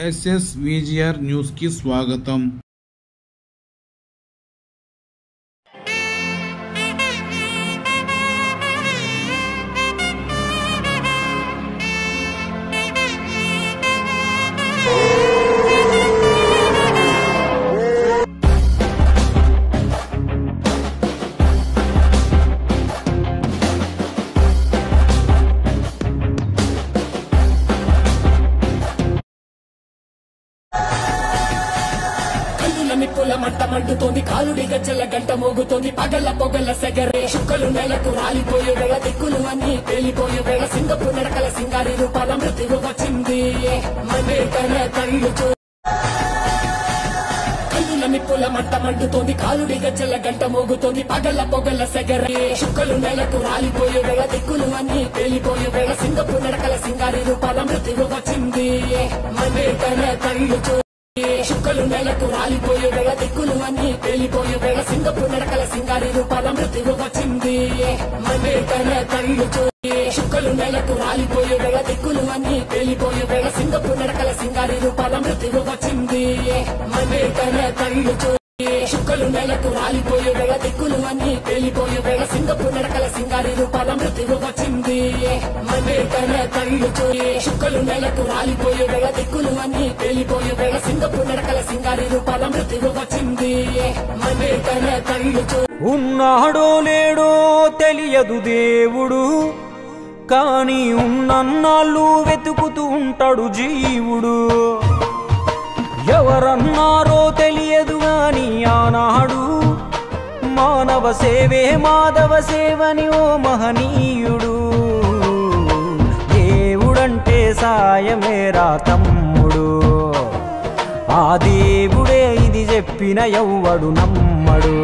SSVGR news కి స్వాగతం. నిప్పుల మంట మండుతోంది, కాలుడి గజ్జల గంట మోగుతోంది, పగల పొగల సెగరే చుక్కలు నెలకు రాలిపోయే వేళ, దిక్కులు అన్ని తేలిపోయే వేళ, సింగపు నడకల సింగారి రూపాల మృత్యువు వచ్చింది. మనే తన కళ్ళు కళ్ళుల నిప్పుల మంట మండుతోంది, కాలుడి గజ్జల గంట మోగుతోంది, పగల పొగల సెగరే చుక్కలు నెలకు రాలిపోయే వేళ, దిక్కులు అన్ని తేలిపోయే వేళ, సింగపు నడకల సింగారి రూపాల మృత్యువు వచ్చింది. మనే తన కళ్ళు చుక్కలు నెలకు రాలిపోయే వేళ, దిక్కులు అన్ని తేలిపోయే వేళ, సింగపు నడకల సింగారి రూపాల మృత్యువు వచ్చింది. మనే తన కళ్ళు చుక్కలు నెలకు రాలిపోయే వేళ, దిక్కులు అన్ని తేలిపోయే వేళ, సింగపు నడకల సింగారి రూపాల మృత్యువు వచ్చింది. మనే తన కళ్ళు చుక్కలు నెలకు రాలిపోయే వేళ, దిక్కులు అన్ని తేలిపోయే వేళ, సింగపు నడకల సింగారి రూపాల మృత్యువు వచ్చింది. మనే తన కళ్ళు చుక్కలు నెలకు రాలిపోయే వేళ, దిక్కులు అన్ని తేలిపోయే వేళ, సింగపు నడకల సింగారి రూపాల మృత్యువు వచ్చింది. మనే తన కళ్ళు ఉన్నాడో లేడో తెలియదు దేవుడు, కానీ ఉన్నన్నాళ్ళు వెతుకుతూ ఉంటాడు జీవుడు. ఎవరన్నారో తెలియదు గాని ఆనాడు, మానవ సేవే మాధవ సేవని ఓ మహనీయుడు. దేవుడంటే సాయమేరా తమ్ముడు, ఆ దేవుడే ఇది చెప్పిన ఎవ్వడు నమ్మడు.